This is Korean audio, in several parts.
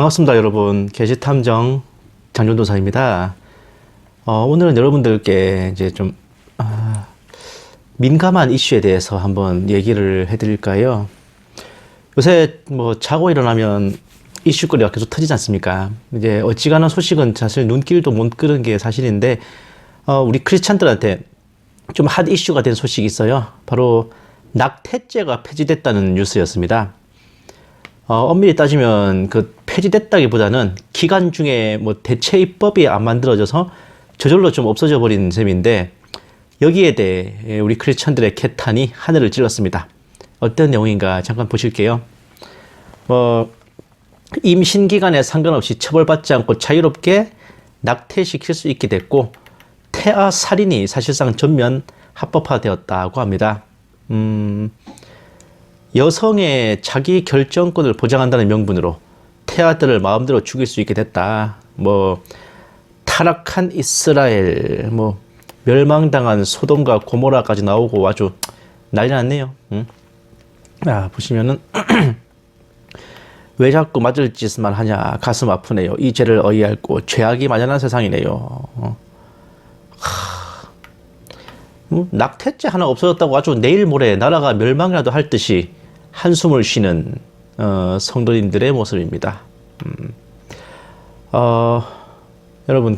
반갑습니다, 여러분. 게시탐정 장전도사입니다. 오늘은 여러분들께 이제 좀 민감한 이슈에 대해서 한번 얘기를 해드릴까요? 요새 뭐 자고 일어나면 이슈거리가 계속 터지지 않습니까? 이제 어지간한 소식은 사실 눈길도 못 끄는 게 사실인데, 우리 크리스찬들한테 좀 핫 이슈가 된 소식이 있어요. 바로 낙태죄가 폐지됐다는 뉴스였습니다. 엄밀히 따지면 그 폐지됐다기보다는 기간 중에 뭐 대체 입법이 안 만들어져서 저절로 좀 없어져 버린 셈인데, 여기에 대해 우리 크리스천들의 개탄이 하늘을 찔렀습니다. 어떤 내용인가 잠깐 보실게요. 임신 기간에 상관없이 처벌받지 않고 자유롭게 낙태시킬 수 있게 됐고, 태아 살인이 사실상 전면 합법화되었다고 합니다. 여성의 자기 결정권을 보장한다는 명분으로 태아들을 마음대로 죽일 수 있게 됐다. 타락한 이스라엘, 멸망당한 소돔과 고모라까지 나오고 아주 난리 났네요. 보시면은 왜 자꾸 맞을 짓만 하냐, 가슴 아프네요. 이 죄를 어이할고 죄악이 만연한 세상이네요. 낙태죄 하나 없어졌다고 아주 내일 모레 나라가 멸망이라도 할 듯이 한숨을 쉬는 성도님들의 모습입니다. 여러분,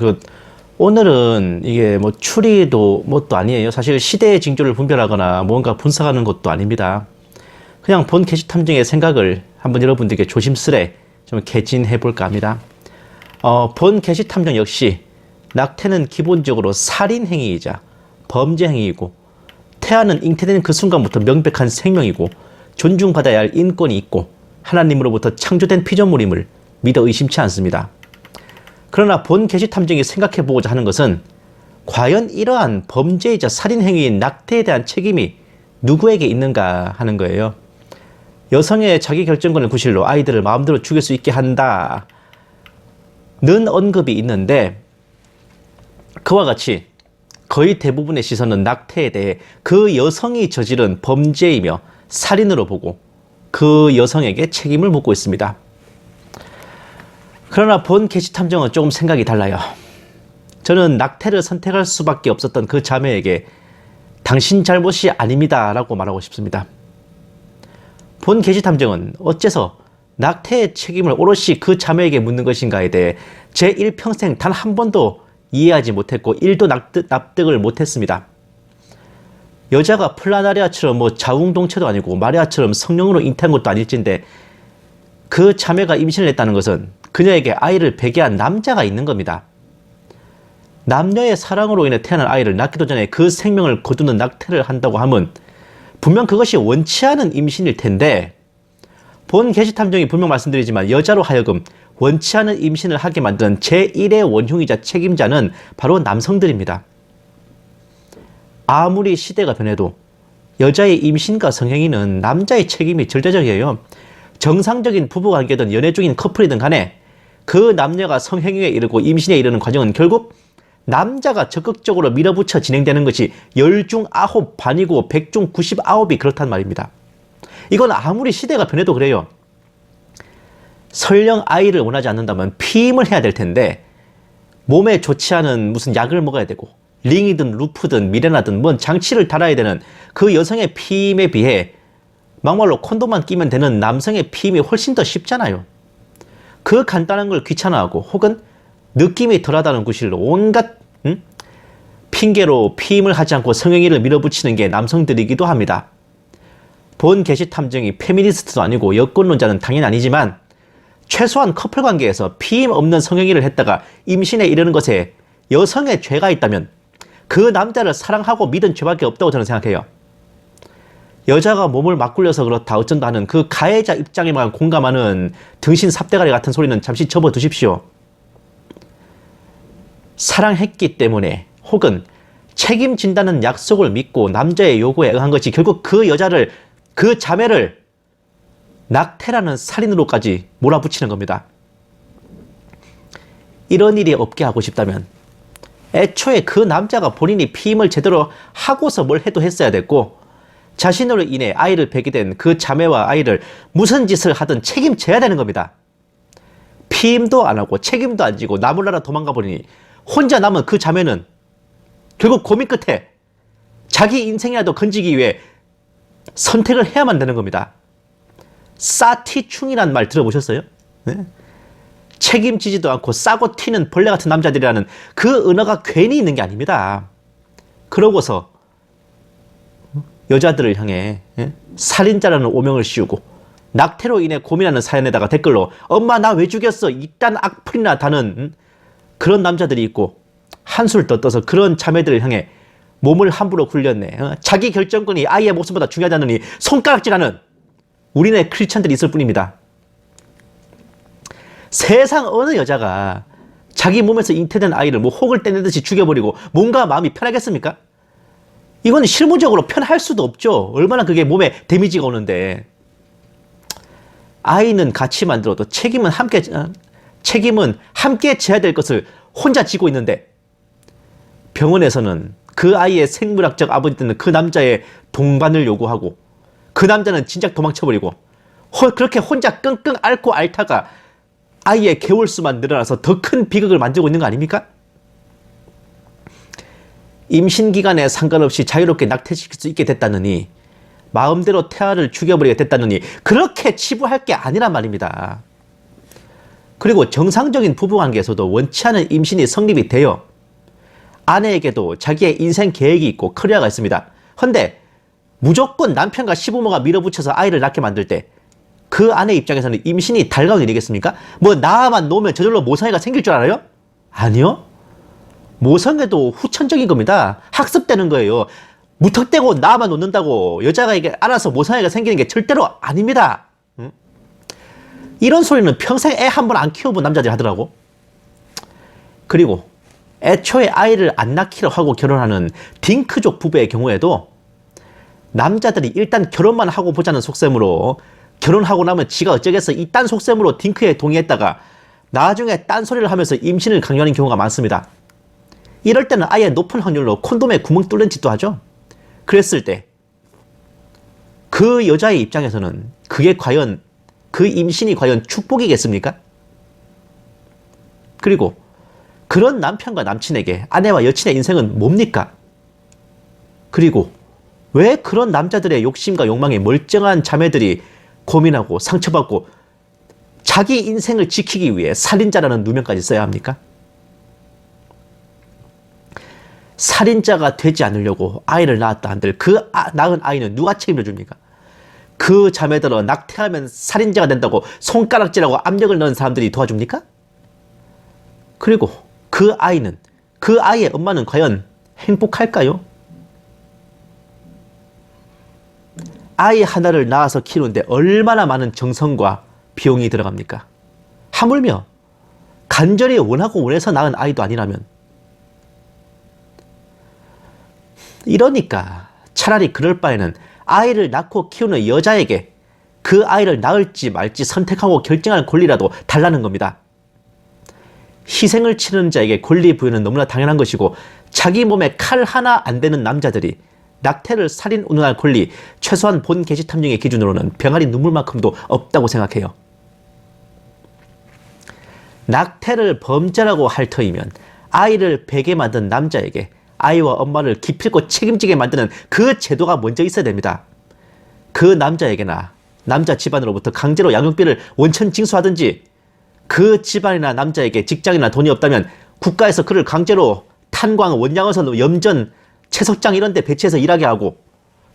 오늘은 이게 추리도 뭣도 아니에요. 사실 시대의 징조를 분별하거나 뭔가 분석하는 것도 아닙니다. 그냥 본 게시탐정의 생각을 한번 여러분들께 조심스레 좀 개진해 볼까 합니다. 본 게시탐정 역시 낙태는 기본적으로 살인행위이자 범죄행위이고, 태아는 잉태된 그 순간부터 명백한 생명이고 존중받아야 할 인권이 있고 하나님으로부터 창조된 피조물임을 믿어 의심치 않습니다. 그러나 본 게시탐정이 생각해보고자 하는 것은, 과연 이러한 범죄이자 살인행위인 낙태에 대한 책임이 누구에게 있는가 하는 거예요. 여성의 자기결정권을 구실로 아이들을 마음대로 죽일 수 있게 한다는 언급이 있는데, 그와 같이 거의 대부분의 시선은 낙태에 대해 그 여성이 저지른 범죄이며 살인으로 보고 그 여성에게 책임을 묻고 있습니다. 그러나 본 게시탐정은 조금 생각이 달라요. 저는 낙태를 선택할 수밖에 없었던 그 자매에게 당신 잘못이 아닙니다 라고 말하고 싶습니다. 본 게시탐정은 어째서 낙태의 책임을 오롯이 그 자매에게 묻는 것인가에 대해 제 일평생 단 한 번도 이해하지 못했고 1도 납득을 못했습니다. 여자가 플라나리아처럼 자웅동체도 아니고 마리아처럼 성령으로 잉태한 것도 아닐진데, 그 자매가 임신을 했다는 것은 그녀에게 아이를 배기한 남자가 있는 겁니다. 남녀의 사랑으로 인해 태어난 아이를 낳기도 전에 그 생명을 거두는 낙태를 한다고 하면 분명 그것이 원치 않은 임신일 텐데, 본 게시탐정이 분명 말씀드리지만 여자로 하여금 원치 않은 임신을 하게 만든 제1의 원흉이자 책임자는 바로 남성들입니다. 아무리 시대가 변해도 여자의 임신과 성행위는 남자의 책임이 절대적이에요. 정상적인 부부관계든 연애 중인 커플이든 간에 그 남녀가 성행위에 이르고 임신에 이르는 과정은 결국 남자가 적극적으로 밀어붙여 진행되는 것이 10중 9 반이고 100중 99이 그렇단 말입니다. 이건 아무리 시대가 변해도 그래요. 설령 아이를 원하지 않는다면 피임을 해야 될 텐데, 몸에 좋지 않은 무슨 약을 먹어야 되고 링이든 루프든 미레나든 뭔 장치를 달아야 되는 그 여성의 피임에 비해 막말로 콘돔만 끼면 되는 남성의 피임이 훨씬 더 쉽잖아요. 그 간단한 걸 귀찮아하고 혹은 느낌이 덜하다는 구실로 온갖 핑계로 피임을 하지 않고 성행위를 밀어붙이는 게 남성들이기도 합니다. 본 게시탐정이 페미니스트도 아니고 여권론자는 당연히 아니지만, 최소한 커플 관계에서 피임 없는 성행위를 했다가 임신에 이르는 것에 여성의 죄가 있다면 그 남자를 사랑하고 믿은 죄밖에 없다고 저는 생각해요. 여자가 몸을 막 굴려서 그렇다 어쩐다 하는 그 가해자 입장에만 공감하는 등신 삽대가리 같은 소리는 잠시 접어두십시오. 사랑했기 때문에 혹은 책임진다는 약속을 믿고 남자의 요구에 응한 것이 결국 그 여자를, 그 자매를 낙태라는 살인으로까지 몰아붙이는 겁니다. 이런 일이 없게 하고 싶다면 애초에 그 남자가 본인이 피임을 제대로 하고서 뭘 해도 했어야 됐고, 자신으로 인해 아이를 배게 된 그 자매와 아이를 무슨 짓을 하든 책임져야 되는 겁니다. 피임도 안 하고 책임도 안 지고 나 몰라라 도망가 버리니 혼자 남은 그 자매는 결국 고민 끝에 자기 인생이라도 건지기 위해 선택을 해야만 되는 겁니다. 싸티충이란 말 들어보셨어요? 네? 책임지지도 않고 싸고 튀는 벌레 같은 남자들이라는 그 은어가 괜히 있는 게 아닙니다. 그러고서 여자들을 향해 살인자라는 오명을 씌우고 낙태로 인해 고민하는 사연에다가 댓글로 엄마 나 왜 죽였어? 이딴 악플이나 다는 그런 남자들이 있고 한술 더 떠서 그런 자매들을 향해 몸을 함부로 굴렸네. 자기 결정권이 아이의 목숨보다 중요하다느니 손가락질하는 우리네 크리스찬들이 있을 뿐입니다. 세상 어느 여자가 자기 몸에서 잉태된 아이를 뭐 혹을 떼내듯이 죽여버리고 몸과 마음이 편하겠습니까? 이건 실무적으로 편할 수도 없죠. 얼마나 그게 몸에 데미지가 오는데. 아이는 같이 만들어도 책임은 함께 져야 될 것을 혼자 지고 있는데 병원에서는 그 아이의 생물학적 아버지 되는 그 남자의 동반을 요구하고 그 남자는 진작 도망쳐버리고 그렇게 혼자 끙끙 앓고 앓다가 아이의 개월수만 늘어나서 더 큰 비극을 만들고 있는 거 아닙니까? 임신 기간에 상관없이 자유롭게 낙태시킬 수 있게 됐다느니 마음대로 태아를 죽여버리게 됐다느니 그렇게 치부할 게 아니란 말입니다. 그리고 정상적인 부부관계에서도 원치 않은 임신이 성립이 돼요. 아내에게도 자기의 인생 계획이 있고 커리어가 있습니다. 헌데 무조건 남편과 시부모가 밀어붙여서 아이를 낳게 만들 때 그 아내 입장에서는 임신이 달가운 일이겠습니까? 뭐 나만 놓으면 저절로 모성애가 생길 줄 알아요? 아니요. 모성애도 후천적인 겁니다. 학습되는 거예요. 무턱대고 나만 놓는다고 여자가 이게 알아서 모성애가 생기는 게 절대로 아닙니다. 이런 소리는 평생 애 한 번 안 키워본 남자들이 하더라고. 그리고 애초에 아이를 안 낳기로 하고 결혼하는 딩크족 부부의 경우에도 남자들이 일단 결혼만 하고 보자는 속셈으로 결혼하고 나면 지가 어쩌겠어 이딴 속셈으로 딩크에 동의했다가 나중에 딴소리를 하면서 임신을 강요하는 경우가 많습니다. 이럴 때는 아예 높은 확률로 콘돔에 구멍 뚫는 짓도 하죠. 그랬을 때 그 여자의 입장에서는 그게 과연 그 임신이 과연 축복이겠습니까? 그리고 그런 남편과 남친에게 아내와 여친의 인생은 뭡니까? 그리고 왜 그런 남자들의 욕심과 욕망에 멀쩡한 자매들이 고민하고 상처받고 자기 인생을 지키기 위해 살인자라는 누명까지 써야 합니까? 살인자가 되지 않으려고 아이를 낳았다 한들 그 낳은 아이는 누가 책임을 줍니까? 그 자매들은 낙태하면 살인자가 된다고 손가락질하고 압력을 넣은 사람들이 도와줍니까? 그리고 그 아이의 엄마는 과연 행복할까요? 아이 하나를 낳아서 키우는데 얼마나 많은 정성과 비용이 들어갑니까? 하물며 간절히 원하고 원해서 낳은 아이도 아니라면. 이러니까 차라리 그럴 바에는 아이를 낳고 키우는 여자에게 그 아이를 낳을지 말지 선택하고 결정할 권리라도 달라는 겁니다. 희생을 치르는 자에게 권리 부여는 너무나 당연한 것이고 자기 몸에 칼 하나 안 되는 남자들이 낙태를 살인 운운할 권리 최소한 본 게시 탐정의 기준으로는 병아리 눈물만큼도 없다고 생각해요. 낙태를 범죄라고 할 터이면 아이를 베게 만든 남자에게 아이와 엄마를 기필코 책임지게 만드는 그 제도가 먼저 있어야 됩니다. 그 남자에게나 남자 집안으로부터 강제로 양육비를 원천 징수하든지 그 집안이나 남자에게 직장이나 돈이 없다면 국가에서 그를 강제로 탄광, 원양어선, 염전, 채석장 이런 데 배치해서 일하게 하고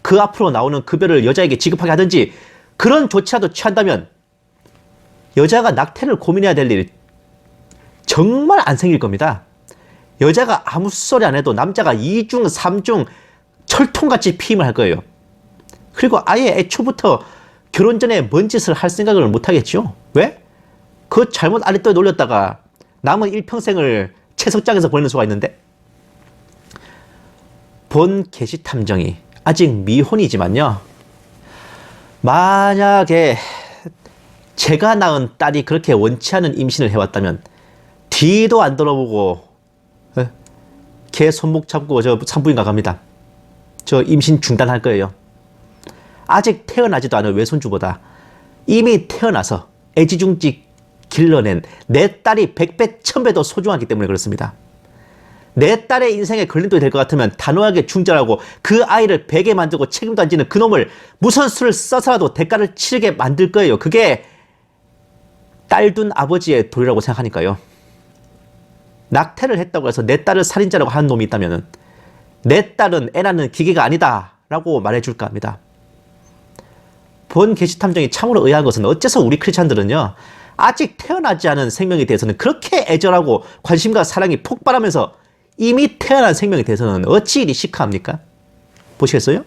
그 앞으로 나오는 급여를 여자에게 지급하게 하든지 그런 조치라도 취한다면 여자가 낙태를 고민해야 될 일 정말 안 생길 겁니다. 여자가 아무 소리 안 해도 남자가 2중, 3중 철통같이 피임을 할 거예요. 그리고 아예 애초부터 결혼 전에 뭔 짓을 할 생각을 못 하겠죠. 왜? 그 잘못 아랫도에 놀렸다가 남은 일평생을 채석장에서 보내는 수가 있는데. 본 게시 탐정이 아직 미혼이지만요. 만약에 제가 낳은 딸이 그렇게 원치 않은 임신을 해왔다면 뒤도 안 돌아보고 걔 손목 잡고 저 산부인과 갑니다. 저 임신 중단할 거예요. 아직 태어나지도 않은 외손주보다 이미 태어나서 애지중지 길러낸 내 딸이 100배, 1000배 더 소중하기 때문에 그렇습니다. 내 딸의 인생에 걸림돌이 될 것 같으면 단호하게 중절하고 그 아이를 베게 만들고 책임도 안 지는 그놈을 무슨 수를 써서라도 대가를 치르게 만들 거예요. 그게 딸 둔 아버지의 도리라고 생각하니까요. 낙태를 했다고 해서 내 딸을 살인자라고 하는 놈이 있다면 내 딸은 애 낳는 기계가 아니다 라고 말해줄까 합니다. 본 게시탐정이 참으로 의아한 것은 어째서 우리 크리스찬들은요, 아직 태어나지 않은 생명에 대해서는 그렇게 애절하고 관심과 사랑이 폭발하면서 이미 태어난 생명에 대해서는 어찌 이리 시크합니까? 보시겠어요?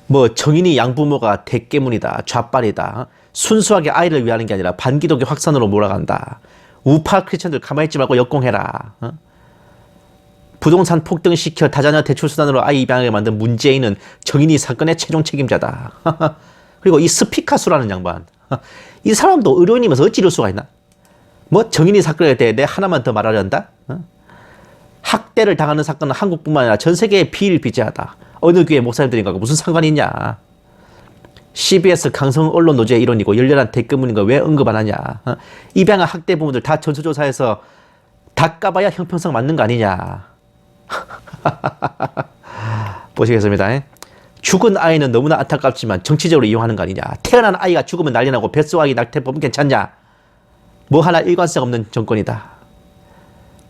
뭐 정인이 양부모가 대깨문이다, 좌빨이다, 순수하게 아이를 위하는 게 아니라 반기독의 확산으로 몰아간다, 우파 크리스천들 가만히 있지 말고 역공해라, 부동산 폭등시켜 다자녀 대출수단으로 아이 입양하게 만든 문재인은 정인이 사건의 최종 책임자다. 그리고 이 스피카수라는 양반, 이 사람도 의료인이면서 어찌 이럴 수가 있나? 뭐 정인이 사건에 대해 내 하나만 더 말하려한다? 학대를 당하는 사건은 한국뿐만 아니라 전 세계에 비일비재하다. 어느 교회 목사님들인가 무슨 상관이 있냐? CBS 강성 언론 노조의 일원이고 열렬한 대끄문인 거 왜 언급 안 하냐? 입양한 학대 부모들 다 전수조사해서 다 까봐야 형평성 맞는 거 아니냐? 보시겠습니다. 죽은 아이는 너무나 안타깝지만 정치적으로 이용하는 거 아니냐? 태어난 아이가 죽으면 난리 나고 뱃속 아이 낙태법은 괜찮냐? 뭐 하나 일관성 없는 정권이다.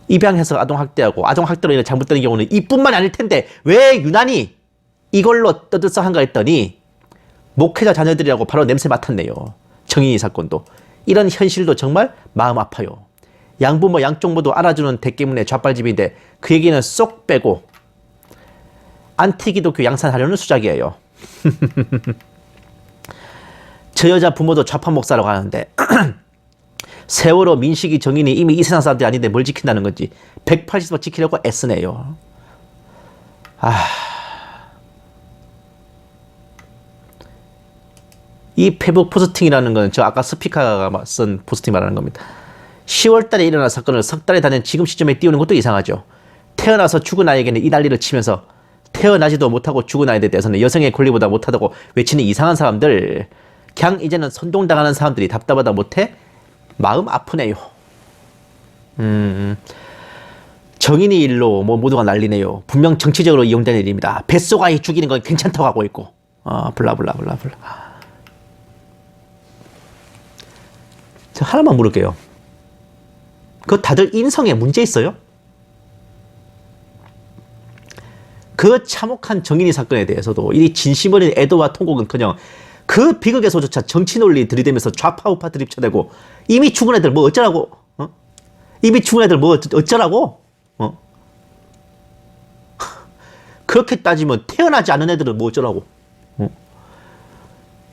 입양해서 아동학대하고 아동학대로 인해 잘못되는 경우는 이뿐만 아닐 텐데 왜 유난히 이걸로 떠들썩한가 했더니 목회자 자녀들이라고 바로 냄새 맡았네요. 정인이 사건도. 이런 현실도 정말 마음 아파요. 양부모 양쪽 모두 알아주는 대깨문의 좌빨집인데 그 얘기는 쏙 빼고 안티기독교 양산하려는 수작이에요. 저 여자 부모도 좌파 목사라고 하는데 세월호 민식이 정인이 이미 이 세상 사람들이 아닌데 뭘 지킨다는 건지 180도 지키려고 애쓰네요. 이 페북 포스팅이라는 건 저 아까 스피커가 쓴 포스팅 말하는 겁니다. 10월 달에 일어난 사건을 석 달에 다닌 지금 시점에 띄우는 것도 이상하죠. 태어나서 죽은 아이에게는 이 난리를 치면서 태어나지도 못하고 죽은 아이에 대해서는 여성의 권리보다 못하다고 외치는 이상한 사람들, 그냥 이제는 선동당하는 사람들이 답답하다 못해 마음 아프네요. 정인이 일로 뭐 모두가 난리네요. 분명 정치적으로 이용된 일입니다. 뱃속 아이 죽이는 건 괜찮다고 하고 있고 블라블라블라블라. 저 하나만 물을게요. 그 다들 인성에 문제 있어요? 그 참혹한 정인이 사건에 대해서도 이 진심 어린 애도와 통곡은커녕 그 비극에서조차 정치 논리 들이대면서 좌파 우파 드립쳐대고 이미 죽은 애들 뭐 어쩌라고? 이미 죽은 애들 뭐 어쩌라고? 그렇게 따지면 태어나지 않은 애들은 뭐 어쩌라고?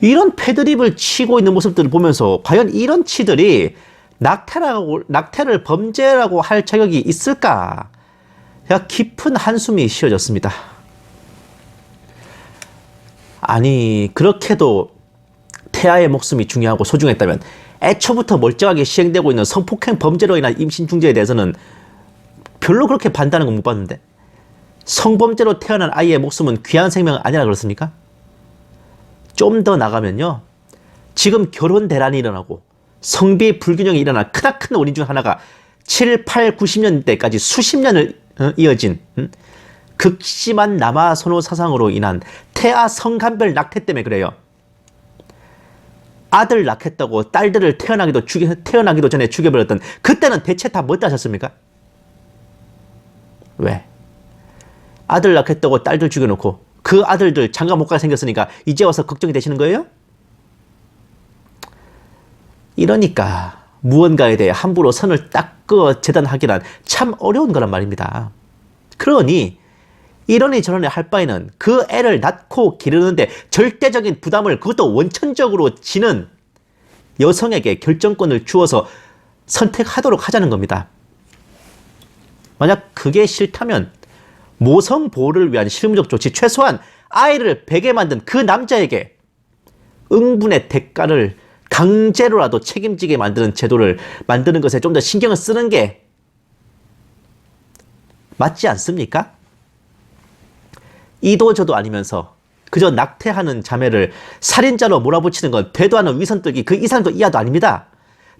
이런 패드립을 치고 있는 모습들을 보면서 과연 이런 치들이 낙태를 범죄라고 할 자격이 있을까? 깊은 한숨이 쉬어졌습니다. 아니, 그렇게도 태아의 목숨이 중요하고 소중했다면 애초부터 멀쩡하게 시행되고 있는 성폭행 범죄로 인한 임신 중재에 대해서는 별로 그렇게 반대하는 건 못 봤는데, 성범죄로 태어난 아이의 목숨은 귀한 생명은 아니라 그렇습니까? 좀 더 나가면요, 지금 결혼 대란이 일어나고 성비 불균형이 일어난 크나큰 원인 중 하나가 7, 8, 90년대까지 수십 년을 이어진 극심한 남아 선호 사상으로 인한 태아 성간별 낙태 때문에 그래요. 아들 낳겠다고 딸들을 태어나기도 전에 죽여버렸던 그때는 대체 다 뭐 따셨습니까? 왜? 아들 낳겠다고 딸들 죽여놓고 그 아들들 장가 못 가게 생겼으니까 이제 와서 걱정이 되시는 거예요? 이러니까 무언가에 대해 함부로 선을 딱 그어 재단하기란 참 어려운 거란 말입니다. 그러니 이러니 저러니 할 바에는 그 애를 낳고 기르는데 절대적인 부담을, 그것도 원천적으로 지는 여성에게 결정권을 주어서 선택하도록 하자는 겁니다. 만약 그게 싫다면 모성 보호를 위한 실무적 조치, 최소한 아이를 베게 만든 그 남자에게 응분의 대가를 강제로라도 책임지게 만드는 제도를 만드는 것에 좀 더 신경을 쓰는 게 맞지 않습니까? 이도 저도 아니면서 그저 낙태하는 자매를 살인자로 몰아붙이는 건 되도 않은 위선 떨기 그 이상도 이하도 아닙니다.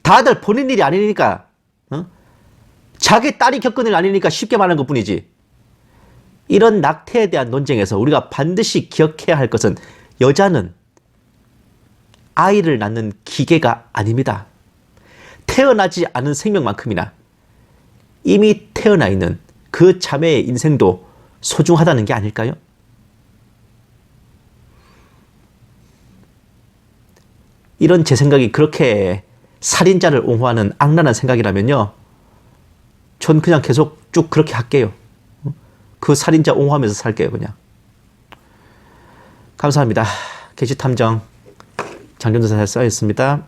다들 본인 일이 아니니까, 자기 딸이 겪은 일 아니니까 쉽게 말하는 것뿐이지. 이런 낙태에 대한 논쟁에서 우리가 반드시 기억해야 할 것은 여자는 아이를 낳는 기계가 아닙니다. 태어나지 않은 생명만큼이나 이미 태어나 있는 그 자매의 인생도 소중하다는 게 아닐까요? 이런 제 생각이 그렇게 살인자를 옹호하는 악랄한 생각이라면요, 전 그냥 계속 쭉 그렇게 할게요. 그 살인자 옹호하면서 살게요, 그냥. 감사합니다. 게시탐정 장정선사였습니다.